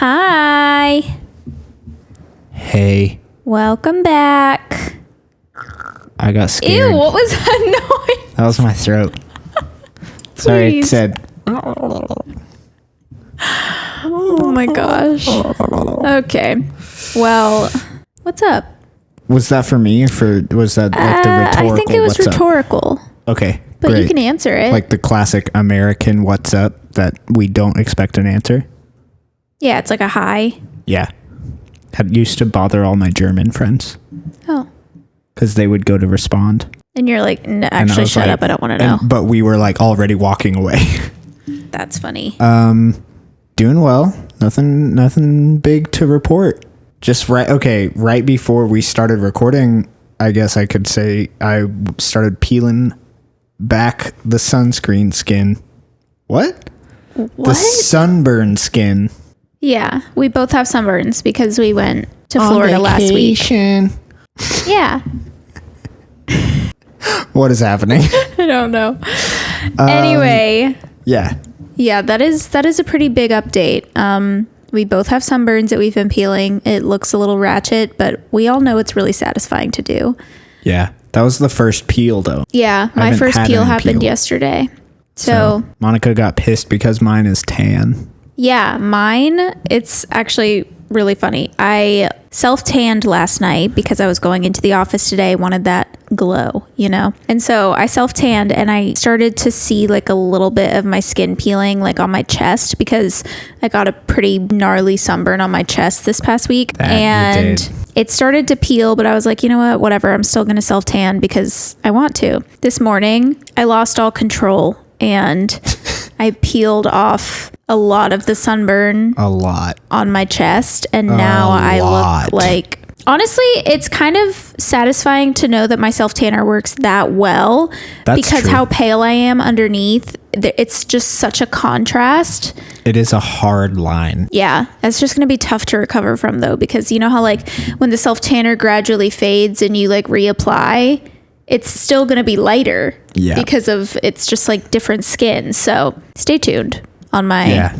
Hi. Hey. Welcome back. I got scared. Ew, what was that noise? That was my throat. Sorry, it said. Oh my gosh. Okay. Well, what's up? Was that for me or was that like the rhetorical? I think it was rhetorical. Okay. But great. you can answer it. Like the classic American what's up that we don't expect an answer. Yeah, it's like a hi. Yeah. That used to bother all my German friends. Oh. Because they would go to respond. And you're like, no, actually, shut up. I don't want to know. But we were like already walking away. That's funny. Doing well. Nothing big to report. Just right before we started recording, I guess I could say I started peeling back the sunscreen skin. What? The sunburn skin. Yeah, we both have sunburns because we went to Florida last week. Yeah. What is happening? I don't know. Anyway. Yeah. Yeah, that is a pretty big update. We both have sunburns that we've been peeling. It looks a little ratchet, but we all know it's really satisfying to do. Yeah. That was the first peel, though. Yeah, my first peel happened yesterday. So Monica got pissed because mine is tan. Yeah, mine, it's actually really funny. I self-tanned last night because I was going into the office today, wanted that glow, you know? And so I self-tanned and I started to see like a little bit of my skin peeling like on my chest because I got a pretty gnarly sunburn on my chest this past week. And it started to peel, but I was like, you know what, whatever, I'm still going to self-tan because I want to. This morning, I lost all control and I peeled off a lot of the sunburn on my chest, and now I look like, honestly, it's kind of satisfying to know that my self-tanner works that well. That's because true. How pale I am underneath, it's just such a contrast. It is a hard line. Yeah, it's just going to be tough to recover from, though, because you know how like when the self-tanner gradually fades and you like reapply, it's still going to be lighter because of it's just like different skin. So stay tuned on my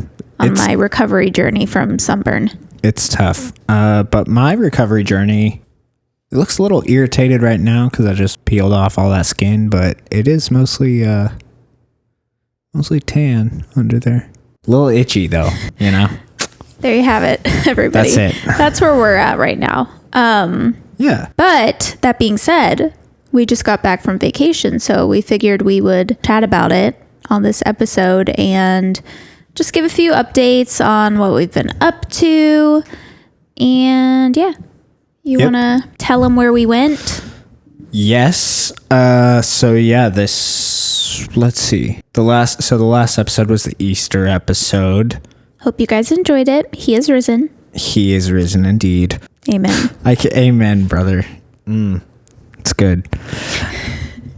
recovery journey from sunburn. It's tough. But my recovery journey, it looks a little irritated right now because I just peeled off all that skin, but it is mostly tan under there. A little itchy though, you know. There you have it, everybody. That's it. That's where we're at right now. Yeah. But that being said, we just got back from vacation, so we figured we would chat about it on this episode and just give a few updates on what we've been up to. And yeah, you want to tell them where we went? Yes. So yeah, let's see. The last episode was the Easter episode. Hope you guys enjoyed it. He is risen. He is risen indeed. Amen. Amen, brother. It's good.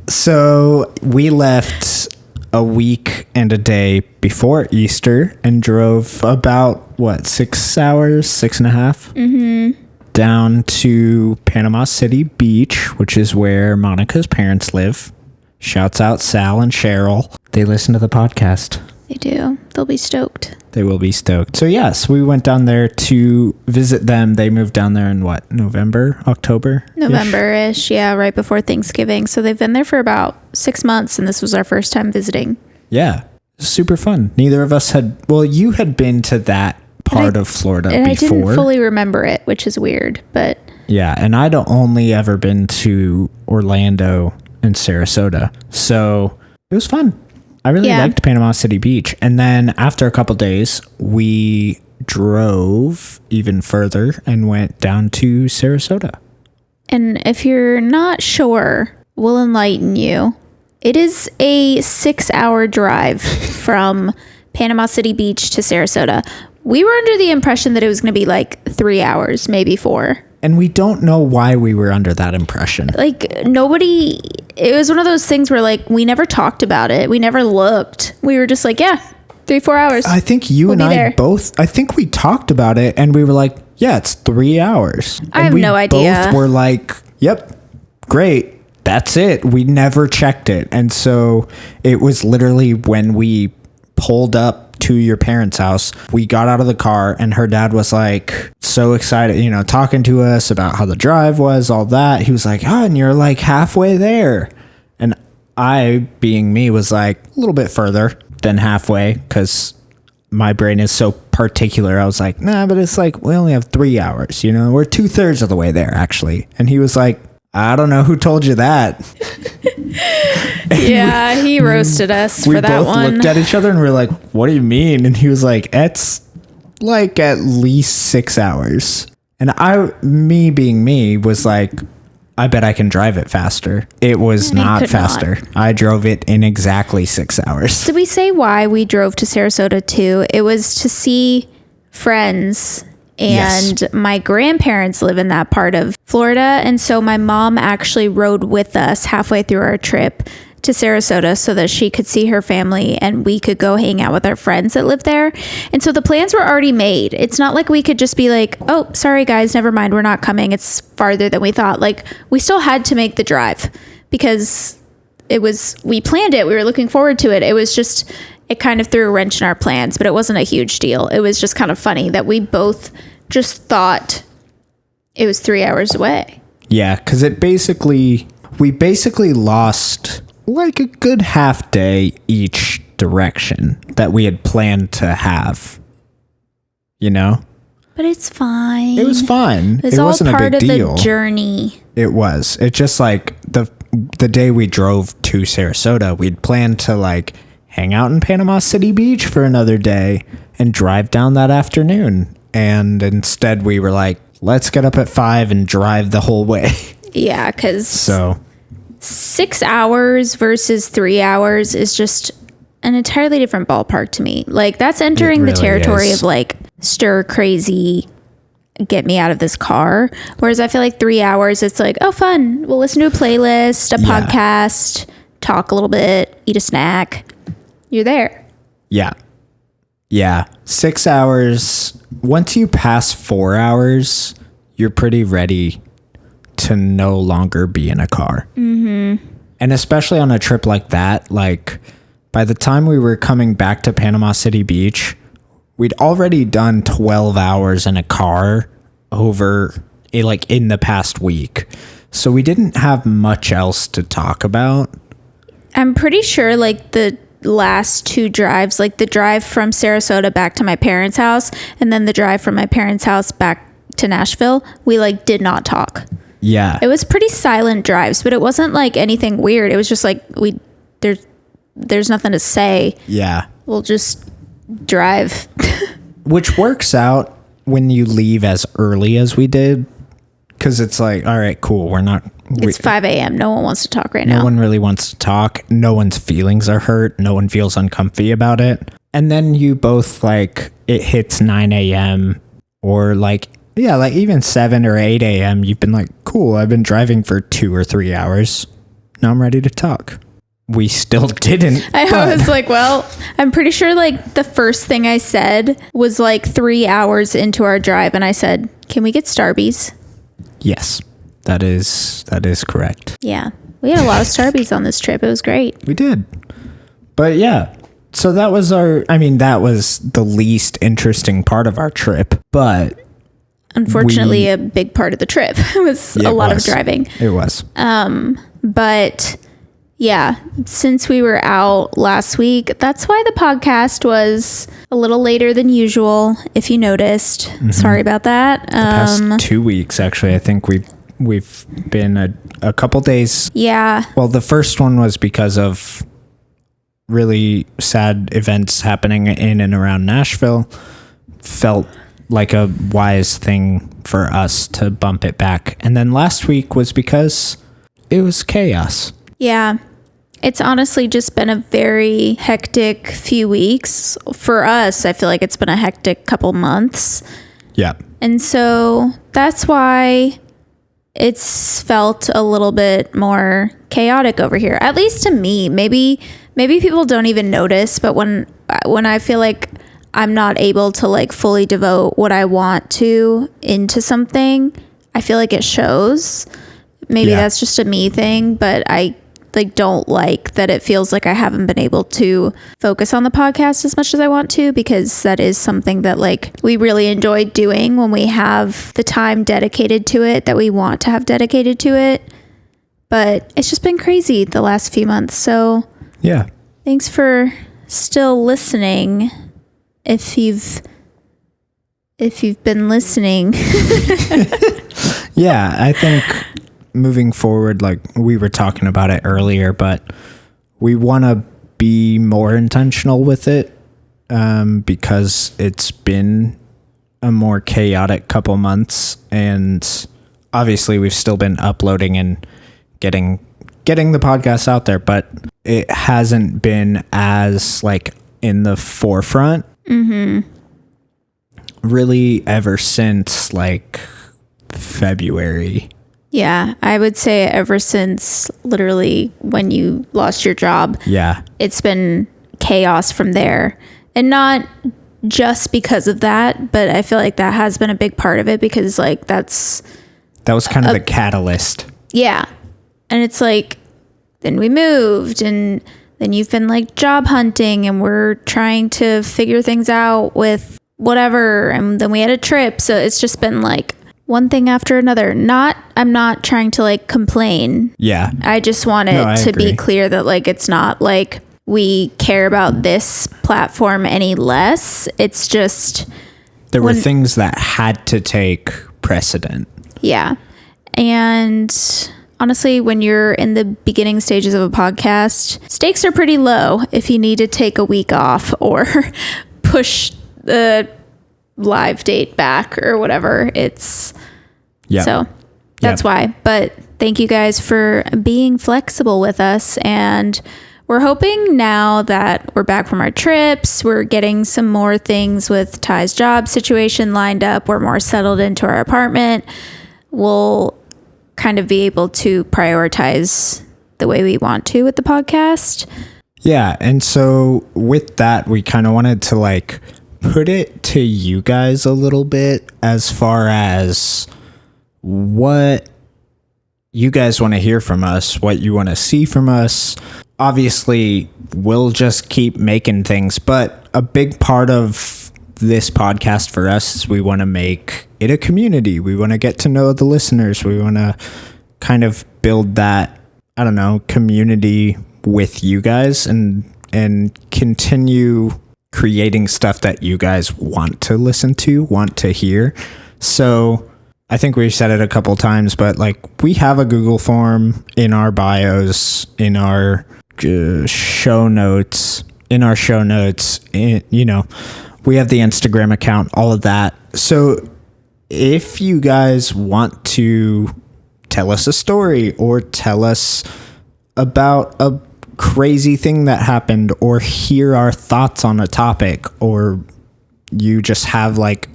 So we left a week and a day before Easter and drove about 6 hours, 6.5 down to Panama City Beach, which is where Monica's parents live. Shouts out Sal and Cheryl. They listen to the podcast. They do. They'll be stoked. They will be stoked. So yes, we went down there to visit them. They moved down there in November, October? November-ish, yeah, right before Thanksgiving. So they've been there for about 6 months, and this was our first time visiting. Yeah, super fun. Neither of us you had been to that part of Florida before. I didn't fully remember it, which is weird, but... Yeah, and I'd only ever been to Orlando and Sarasota. So it was fun. I really liked Panama City Beach. And then after a couple days, we drove even further and went down to Sarasota. And if you're not sure, we'll enlighten you. It is a 6-hour drive from Panama City Beach to Sarasota. We were under the impression that it was going to be like 3 hours, maybe 4. And we don't know why we were under that impression. Like it was one of those things where like we never talked about it. We never looked. We were just like, 3-4 hours. I think you and I both, I think we talked about it and we were like, yeah, it's 3 hours. I have no idea. Both were like, yep, great. That's it. We never checked it. And so it was literally when we pulled up to your parents' house. We got out of the car and her dad was like so excited, you know, talking to us about how the drive was, all that. He was like, oh, and you're like halfway there. And I, being me, was like a little bit further than halfway because my brain is so particular. I was like, nah, but it's like we only have 3 hours, you know, we're 2/3 of the way there actually. And he was like, I don't know who told you that. Yeah, he roasted us for that one. We both looked at each other and we were like, what do you mean? And he was like, it's like at least 6 hours. And me being me was like, I bet I can drive it faster. It was not faster. I drove it in exactly 6 hours. Did we say why we drove to Sarasota too? It was to see friends. And yes. My grandparents live in that part of Florida. And so my mom actually rode with us halfway through our trip to Sarasota so that she could see her family and we could go hang out with our friends that live there. And so the plans were already made. It's not like we could just be like, oh, sorry guys, never mind, we're not coming. It's farther than we thought. Like, we still had to make the drive because we planned it. We were looking forward to it. It was just, it kind of threw a wrench in our plans, but it wasn't a huge deal. It was just kind of funny that we both just thought it was 3 hours away. Yeah, because we basically lost like a good half day each direction that we had planned to have, you know? But it's fine. It was fine. It wasn't a big deal. It was all part of the journey. It was. It's just like the day we drove to Sarasota, we'd planned to like hang out in Panama City Beach for another day and drive down that afternoon. And instead we were like, let's get up at 5 and drive the whole way. Yeah, because 6 hours versus 3 hours is just an entirely different ballpark to me. Like, that's entering the territory of like stir crazy, get me out of this car. Whereas I feel like 3 hours, it's like, oh, fun. We'll listen to a playlist, a podcast, talk a little bit, eat a snack. You're there. Yeah. Yeah. 6 hours. Once you pass 4 hours, you're pretty ready to no longer be in a car. Mm-hmm. And especially on a trip like that, like by the time we were coming back to Panama City Beach, we'd already done 12 hours in a car over like in the past week. So we didn't have much else to talk about. I'm pretty sure like the last two drives, like the drive from Sarasota back to my parents' house and then the drive from my parents' house back to Nashville, we like did not talk. Yeah. It was pretty silent drives, but it wasn't like anything weird. It was just like there's nothing to say. Yeah. We'll just drive. Which works out when you leave as early as we did. Because it's like, all right, cool. It's 5 a.m. No one wants to talk right now. No one really wants to talk. No one's feelings are hurt. No one feels uncomfy about it. And then you both like, it hits 9 a.m. or like, yeah, like even 7 or 8 a.m. You've been like, cool, I've been driving for 2 or 3 hours. Now I'm ready to talk. We still didn't. I was like, well, I'm pretty sure like the first thing I said was like 3 hours into our drive. And I said, can we get Starbies? Yes, that is correct. Yeah. We had a lot of Starbies on this trip. It was great. We did. But yeah, so that was that was the least interesting part of our trip. But unfortunately, a big part of the trip was a lot of driving. It was. But yeah, since we were out last week, that's why the podcast was a little later than usual, if you noticed. Mm-hmm. Sorry about that. The past 2 weeks, actually, I think we've been a couple days. Yeah. Well, the first one was because of really sad events happening in and around Nashville. Felt like a wise thing for us to bump it back. And then last week was because it was chaos. Yeah. It's honestly just been a very hectic few weeks. For us, I feel like it's been a hectic couple months. Yeah. And so that's why it's felt a little bit more chaotic over here, at least to me. Maybe people don't even notice, but when I feel like I'm not able to like fully devote what I want to into something, I feel like it shows. Maybe that's just a me thing, but like don't like that it feels like I haven't been able to focus on the podcast as much as I want to, because that is something that like we really enjoy doing when we have the time dedicated to it that we want to have dedicated to it. But it's just been crazy the last few months. So yeah, thanks for still listening. If you've been listening. Yeah, I think moving forward, like we were talking about it earlier, but we want to be more intentional with it because it's been a more chaotic couple months, and obviously we've still been uploading and getting the podcast out there, but it hasn't been as like in the forefront really ever since like February. Yeah, I would say ever since literally when you lost your job. Yeah. It's been chaos from there. And not just because of that, but I feel like that has been a big part of it, because like that was kind of the catalyst. Yeah. And it's like, then we moved, and then you've been like job hunting, and we're trying to figure things out with whatever. And then we had a trip. So it's just been like one thing after another. I'm not trying to like complain. Yeah. I just want it to be clear that like it's not like we care about this platform any less. It's just there were things that had to take precedent. Yeah. And honestly, when you're in the beginning stages of a podcast, stakes are pretty low if you need to take a week off or push the live date back or whatever. So that's why. But thank you guys for being flexible with us, and we're hoping now that we're back from our trips, we're getting some more things with Ty's job situation lined up, we're more settled into our apartment, we'll kind of be able to prioritize the way we want to with the podcast. Yeah, and so with that, we kind of wanted to like put it to you guys a little bit as far as what you guys want to hear from us, what you want to see from us. Obviously, we'll just keep making things, but a big part of this podcast for us is we want to make it a community. We want to get to know the listeners. We want to kind of build that, I don't know, community with you guys, and continue creating stuff that you guys want to listen to, want to hear. So I think we've said it a couple times, but like we have a Google form in our bios, in our show notes, we have the Instagram account, all of that. So if you guys want to tell us a story or tell us about a crazy thing that happened, or hear our thoughts on a topic, or you just have like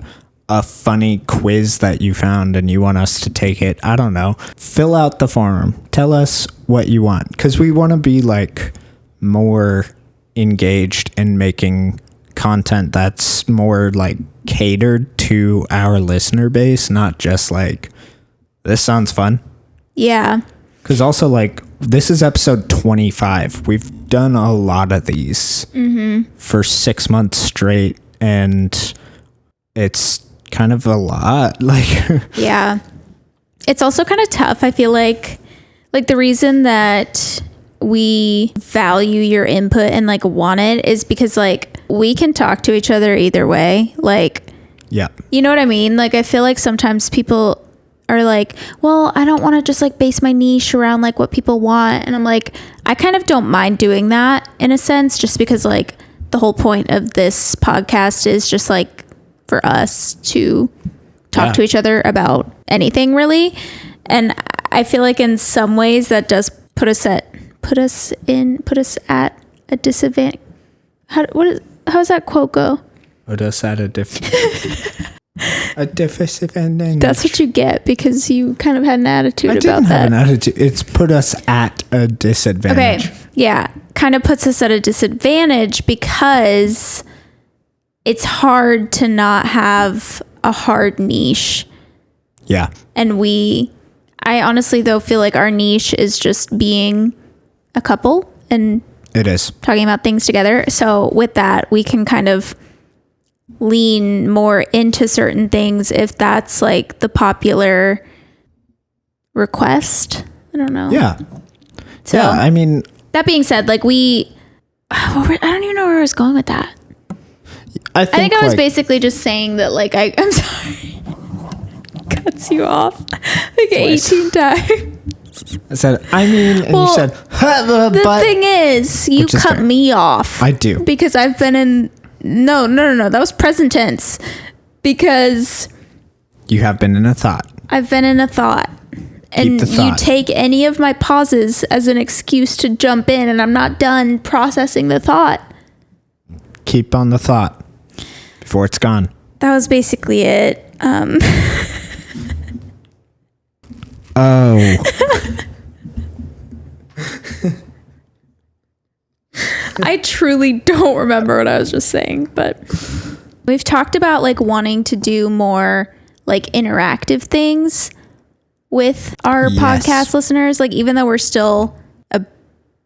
a funny quiz that you found and you want us to take it, I don't know, fill out the form, tell us what you want, because we want to be like more engaged in making content that's more like catered to our listener base, not just like, this sounds fun. Yeah. Because also like this is episode 25. We've done a lot of these for 6 months straight, and it's kind of a lot. Like, yeah, it's also kind of tough. I feel like the reason that we value your input and like want it is because like we can talk to each other either way. Like, yeah, you know what I mean? Like, I feel like sometimes people are like, well, I don't want to just like base my niche around like what people want. And I'm like, I kind of don't mind doing that in a sense, just because like the whole point of this podcast is just like for us to talk to each other about anything really. And I feel like in some ways that does put us at a disadvantage. How's that quote go? Put us at a disadvantage. That's what you get because you kind of had an attitude about that. I didn't have an attitude. It's put us at a disadvantage. Okay. Yeah. Kind of puts us at a disadvantage because it's hard to not have a hard niche. Yeah. And I honestly though feel like our niche is just being a couple and It is. talking about things together. So with that, we can kind of lean more into certain things if that's like the popular request. I don't know. Yeah. So, yeah. I mean, that being said, like I don't even know where I was going with that. I think I was like, basically just saying that, like, I'm sorry. Cuts you off like Twice. 18 times. I said, I mean, and Well, you said, The but thing is, you Which is cut fair. me off. I do. Because I've been in. No. That was present tense. Because You have been in a thought. I've been in a thought. And the you thought. take any of my pauses as an excuse to jump in, and I'm not done processing the thought. Keep on the thought before it's gone. That was basically it. Oh. I truly don't remember what I was just saying, but we've talked about like wanting to do more like interactive things with our Yes. podcast listeners. Like, even though we're still a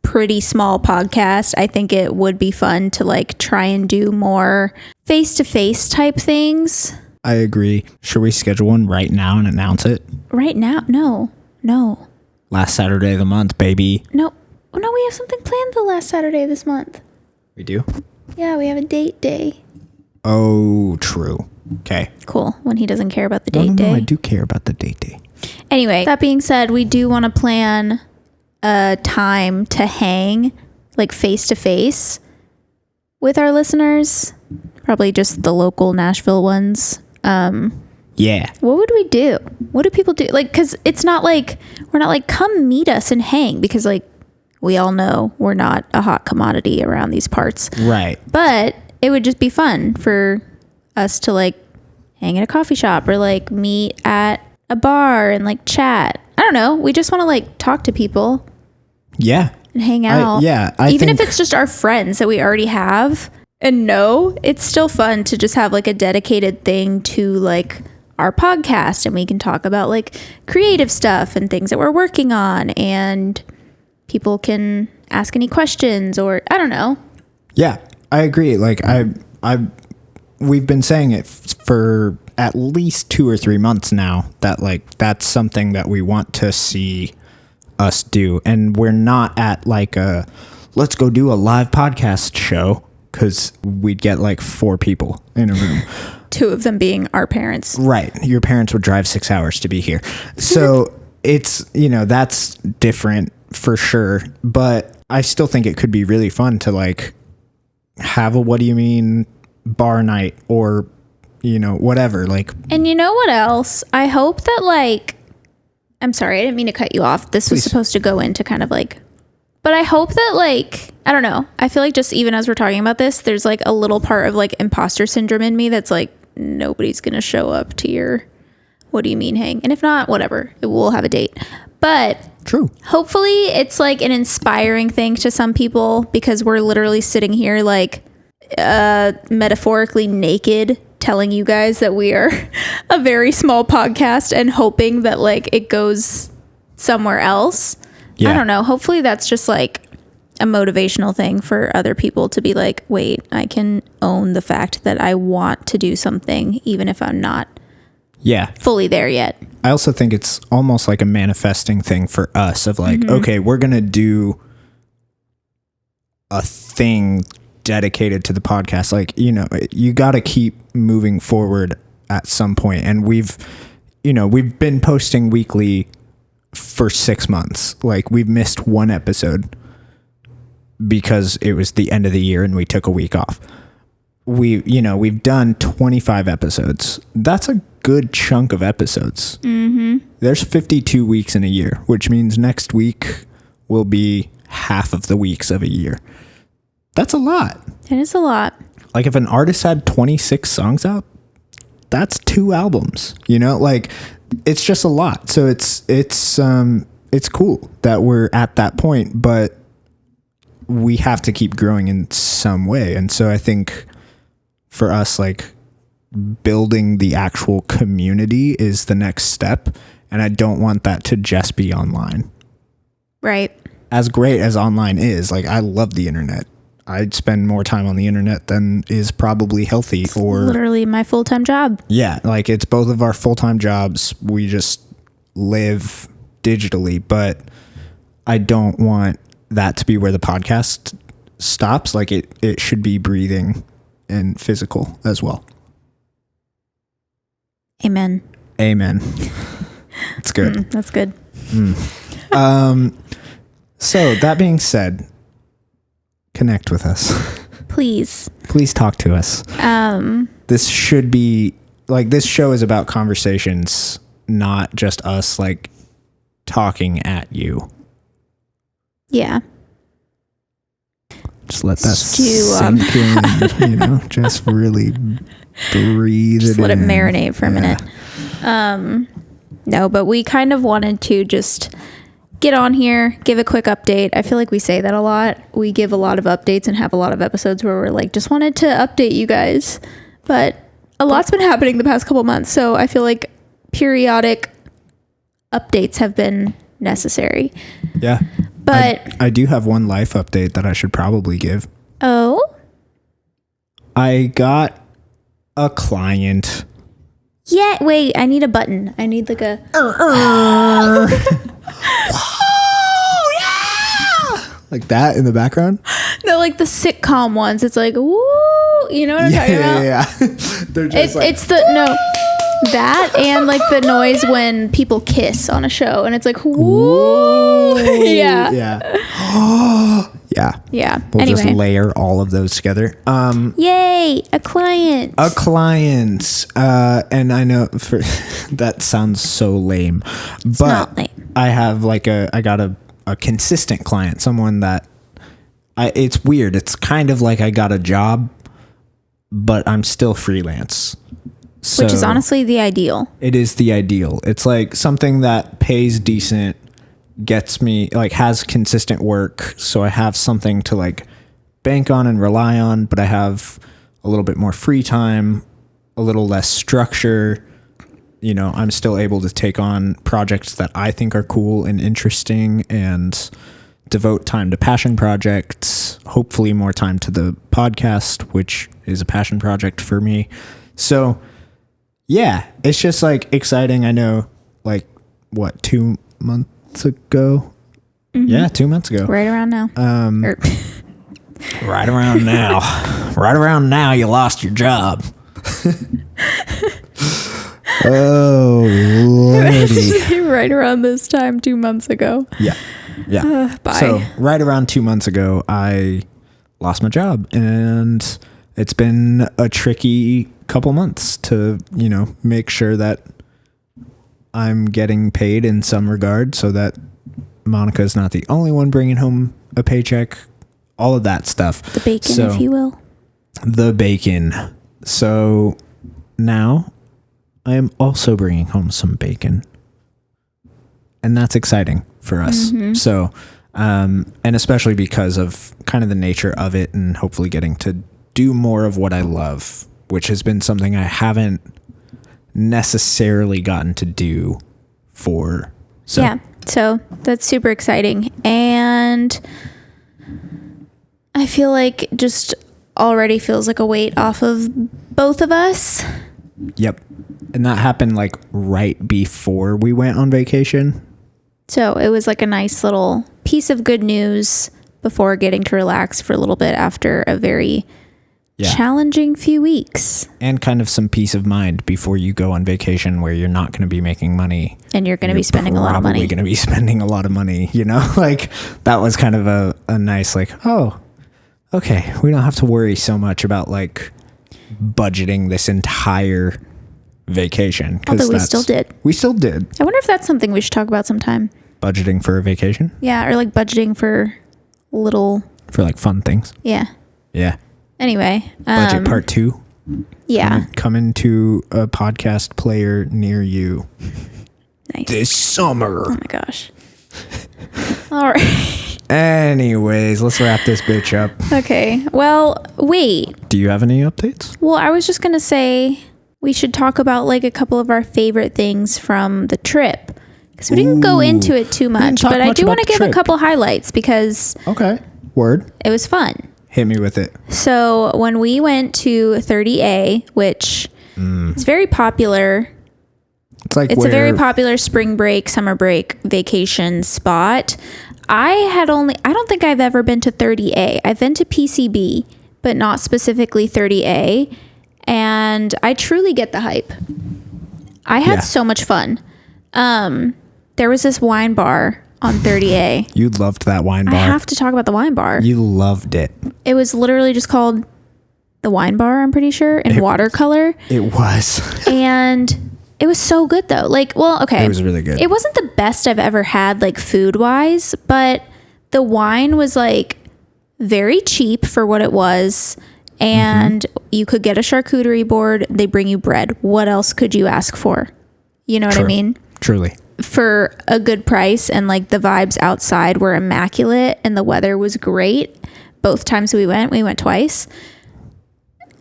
pretty small podcast, I think it would be fun to like try and do more face-to-face type things. I agree. Should we schedule one right now and announce it? Right now, no. Last Saturday of the month, baby. No, we have something planned the last Saturday of this month. We do? Yeah, we have a date day. Oh, true. Okay. Cool. When he doesn't care about the date day. No, I do care about the date day. Anyway, that being said, we do want to plan a time to hang, like face to face, with our listeners. Probably just the local Nashville ones. Yeah. What would we do? What do people do? Like, because it's not like, we're not like, come meet us and hang, because like, we all know we're not a hot commodity around these parts. Right. But it would just be fun for us to like hang at a coffee shop or like meet at a bar and like chat. I don't know. We just want to like talk to people Yeah. and hang out. Even if it's just our friends that we already have and know, it's still fun to just have like a dedicated thing to like our podcast, and we can talk about like creative stuff and things that we're working on, and people can ask any questions, or I don't know. Yeah, I agree. Like we've been saying it for at least 2 or 3 months now that like that's something that we want to see us do, and we're not at like a let's go do a live podcast show, because we'd get like 4 people in a room. 2 of them being our parents. Right. Your parents would drive 6 hours to be here. So it's, that's different for sure. But I still think it could be really fun to like have a what do you mean bar night, or, whatever. Like, And you know what else? I hope that like, I'm sorry, I didn't mean to cut you off. This was Please. supposed to go into kind of like, but I hope that like, I don't know. I feel like just even as we're talking about this, there's like a little part of like imposter syndrome in me that's like, nobody's going to show up to your, what do you mean hang? And if not, whatever, we'll have a date. But true. hopefully it's like an inspiring thing to some people, because we're literally sitting here like metaphorically naked telling you guys that we are a very small podcast and hoping that like it goes somewhere else. Yeah. I don't know. Hopefully that's just like a motivational thing for other people to be like, wait, I can own the fact that I want to do something even if I'm not Yeah. fully there yet. I also think it's almost like a manifesting thing for us of like, okay, we're going to do a thing dedicated to the podcast. Like, you got to keep moving forward at some point. And we've been posting weekly for 6 months. Like, we've missed 1 episode because it was the end of the year and we took a week off. We've done 25 episodes. That's a good chunk of episodes. Mm-hmm. There's 52 weeks in a year, which means next week will be half of the weeks of a year. That's a lot. It is a lot. Like, if an artist had 26 songs out, that's 2 albums, like it's just a lot. So it's cool that we're at that point, but we have to keep growing in some way. And so I think for us, like, building the actual community is the next step. And I don't want that to just be online. Right. as great as online is, like, I love the internet. I'd spend more time on the internet than is probably healthy, or literally my full-time job. yeah, like it's both of our full-time jobs. We just live digitally, but I don't want that to be where the podcast stops. Like it should be breathing and physical as well. Amen. That's good. That's good. So that being said, connect with us. Please Talk to us. This should be like, this show is about conversations, not just us like talking at you. Yeah. Just let that sink in, you know, just really breathe just it let in. it marinate for a minute. No, but we kind of wanted to just get on here, give a quick update. I feel like we say that a lot. We give a lot of updates and have a lot of episodes where we're like, just wanted to update you guys. But a lot's been happening the past couple months, so I feel like periodic updates have been necessary. Yeah. But I do have one life update that I should probably give. Oh? I got a client. Yeah, wait, I need a button. I need like a... Like that in the background? No, like the sitcom ones. It's like, woo! You know what I'm talking about? Yeah. They're just It's the... No. That and like the noise when people kiss on a show and it's like, woo! Yeah. Yeah. Yeah. We'll Anyway. just layer all of those together. Yay! A client. And I know for that sounds so lame, but not lame. I have I got a consistent client, someone that it's weird. It's kind of like I got a job, but I'm still freelance. Which is honestly the ideal. It is the ideal. It's like something that pays decent, gets me, like, has consistent work, so I have something to like bank on and rely on, but I have a little bit more free time, a little less structure. You know, I'm still able to take on projects that I think are cool and interesting and devote time to passion projects, hopefully more time to the podcast, which is a passion project for me. So yeah, it's just like exciting. I know, like, what, 2 months ago? Mm-hmm. Yeah, 2 months ago. Right around now. Right around now. Right around now, you lost your job. Oh, lordy. Right around this time 2 months ago. Yeah. Bye. So right around 2 months ago, I lost my job, and it's been a tricky couple months to, you know, make sure that I'm getting paid in some regard so that Monica's not the only one bringing home a paycheck, all of that stuff. The bacon, if you will. The bacon. So now I am also bringing home some bacon, and that's exciting for us. Mm-hmm. So, and especially because of kind of the nature of it, and hopefully getting to do more of what I love, which has been something I haven't necessarily gotten to do for. So. Yeah, so that's super exciting. And I feel like just already feels like a weight off of both of us. Yep. And that happened like right before we went on vacation. So it was like a nice little piece of good news before getting to relax for a little bit after a very challenging few weeks. And kind of some peace of mind before you go on vacation where you're not going to be making money. And you're going to be spending a lot of money. Probably going to be spending a lot of money, you know? Like, that was kind of a nice, like, oh, okay, we don't have to worry so much about, like, budgeting this entire vacation. Although we still did. We still did. I wonder if that's something we should talk about sometime. Budgeting for a vacation? Yeah, or like budgeting for little... For like fun things? Yeah. Yeah. Anyway. Budget part 2? Yeah. Coming to a podcast player near you. Nice. This summer. Oh my gosh. All right. Anyways, let's wrap this bitch up. Okay. Well, wait. Do you have any updates? Well, I was just going to say we should talk about like a couple of our favorite things from the trip. Because we didn't go into it too much, talk but I much do about want to the give a trip. couple highlights because Okay. Word. it was fun. Hit me with it. So when we went to 30A, which is very popular, It's a very popular spring break, summer break vacation spot. I don't think I've ever been to 30A. I've been to PCB, but not specifically 30A. And I truly get the hype. I had so much fun. There was this wine bar on 30A. You loved that wine bar. I have to talk about the wine bar. You loved it. It was literally just called the wine bar, I'm pretty sure, in watercolor. It was. And it was so good though. Okay. It was really good. It wasn't the best I've ever had, like food wise, but the wine was like very cheap for what it was. And you could get a charcuterie board. They bring you bread. What else could you ask for? You know what I mean? Truly. For a good price, and like the vibes outside were immaculate and the weather was great. Both times we went twice.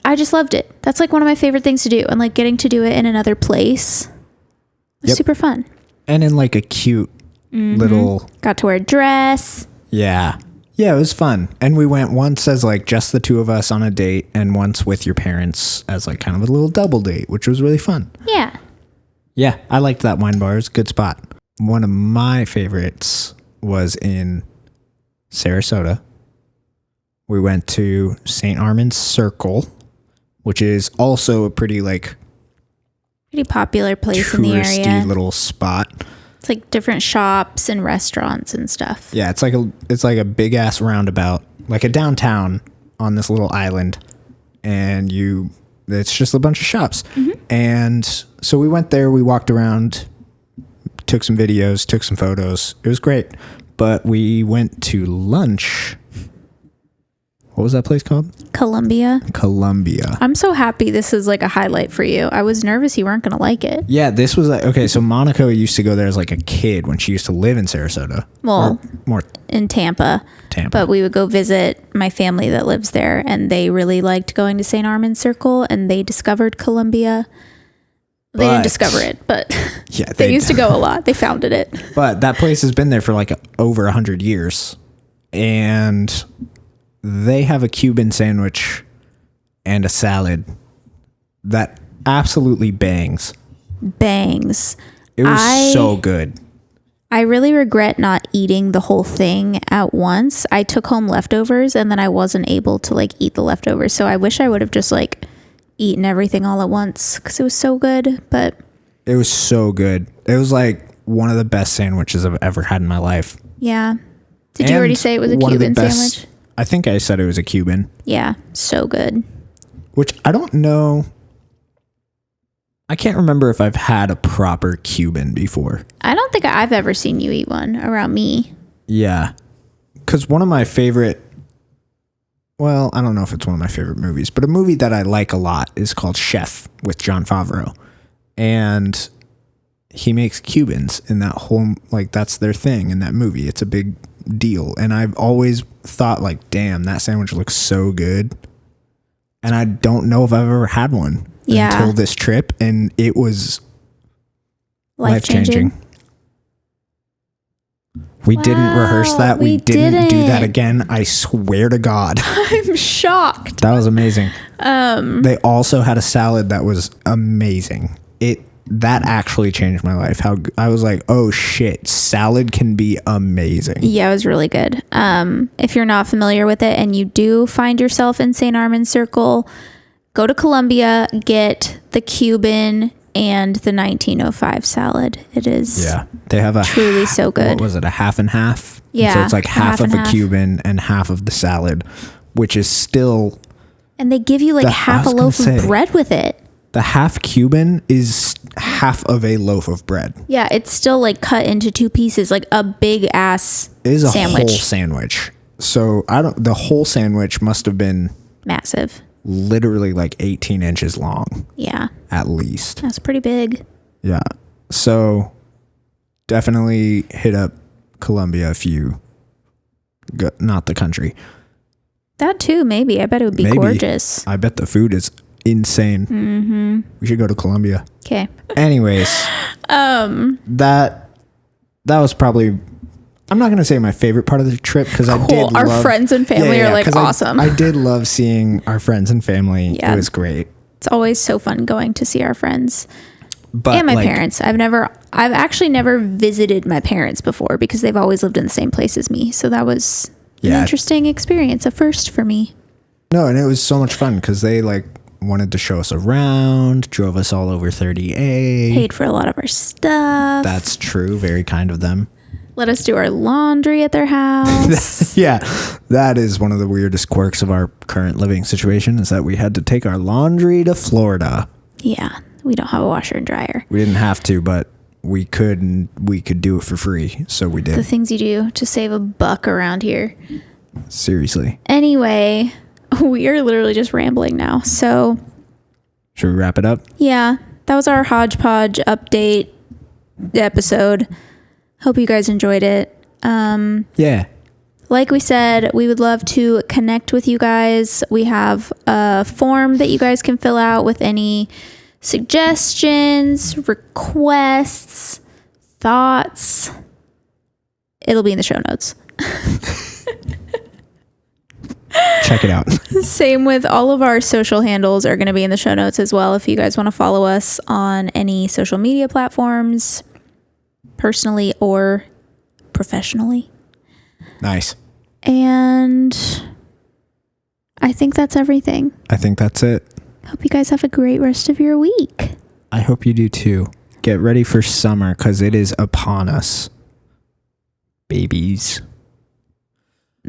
I just loved it. That's like one of my favorite things to do, and like getting to do it in another place was super fun. And in like a cute little... Got to wear a dress. Yeah. Yeah, it was fun. And we went once as like just the two of us on a date, and once with your parents as like kind of a little double date, which was really fun. Yeah. Yeah, I liked that wine bar. It was a good spot. One of my favorites was in Sarasota. We went to St. Armand's Circle, which is also a pretty popular place in the touristy area. little spot. It's like different shops and restaurants and stuff. Yeah, it's like a big ass roundabout, like a downtown on this little island, and it's just a bunch of shops. And so we went there, we walked around, took some videos, took some photos. It was great. But we went to lunch. What was that place called? Columbia. I'm so happy this is like a highlight for you. I was nervous you weren't going to like it. Yeah, this was like, okay, so Monica used to go there as like a kid when she used to live in Sarasota. Well, more in Tampa. But we would go visit my family that lives there, and they really liked going to St. Armand's Circle, and they discovered Columbia. They didn't discover it, but yeah, they used to go a lot. They founded it. But that place has been there for like over 100 years. And they have a Cuban sandwich and a salad that absolutely bangs. It was so good. I really regret not eating the whole thing at once. I took home leftovers, and then I wasn't able to like eat the leftovers. So I wish I would have just like eaten everything all at once because it was so good. But it was so good. It was like one of the best sandwiches I've ever had in my life. Yeah. Did you already say it was a Cuban sandwich? I think I said it was a Cuban. Yeah, so good. Which I don't know. I can't remember if I've had a proper Cuban before. I don't think I've ever seen you eat one around me. Yeah. Because one of my favorite... Well, I don't know if it's one of my favorite movies, but a movie that I like a lot is called Chef with Jon Favreau. And he makes Cubans in that whole... Like, that's their thing in that movie. It's a big deal. And I've always thought, like, damn, that sandwich looks so good. And I don't know if I've ever had one until this trip. And it was life-changing. We didn't rehearse that. We didn't do that again. I swear to God. I'm shocked. That was amazing. They also had a salad that was amazing. That actually changed my life. I was like, oh shit, salad can be amazing. Yeah, it was really good. If you're not familiar with it and you do find yourself in St. Armand's Circle, go to Columbia, get the Cuban and the 1905 salad. It is they have truly so good. What was it, a half and half? Yeah. So it's like half of a Cuban and half of the salad, which is still... And they give you like half a loaf of bread with it. The half Cuban is half of a loaf of bread. Yeah, it's still like cut into two pieces, like a big ass sandwich. It is a sandwich. whole sandwich. So the whole sandwich must have been massive. Literally like 18 inches long. Yeah. At least. That's pretty big. Yeah. So definitely hit up Columbia if you go, not the country. That too, maybe. I bet it would be gorgeous. I bet the food is insane. Mm-hmm. We should go to Columbia. Okay. Anyways, that that was probably, I'm not going to say my favorite part of the trip because I did love. Our friends and family are like awesome. I did love seeing our friends and family. Yeah. It was great. It's always so fun going to see our friends. But and my parents. I've actually never visited my parents before because they've always lived in the same place as me. So that was an interesting experience, a first for me. No, and it was so much fun because they like wanted to show us around, drove us all over 30A. Paid for a lot of our stuff. That's true. Very kind of them. Let us do our laundry at their house. Yeah, that is one of the weirdest quirks of our current living situation is that we had to take our laundry to Florida. Yeah, we don't have a washer and dryer. We didn't have to, but we could, and we could do it for free, so we did. The things you do to save $1 around here. Seriously. Anyway, we are literally just rambling now, so... Should we wrap it up? Yeah, that was our hodgepodge update episode. Hope you guys enjoyed it. Yeah. Like we said, we would love to connect with you guys. We have a form that you guys can fill out with any suggestions, requests, thoughts. It'll be in the show notes. Check it out. Same with all of our social handles are going to be in the show notes as well. If you guys want to follow us on any social media platforms, personally or professionally. Nice. And I think that's everything. I think that's it. Hope you guys have a great rest of your week. I hope you do too. Get ready for summer because it is upon us. Babies.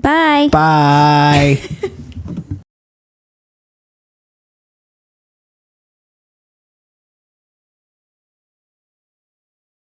Bye. Bye.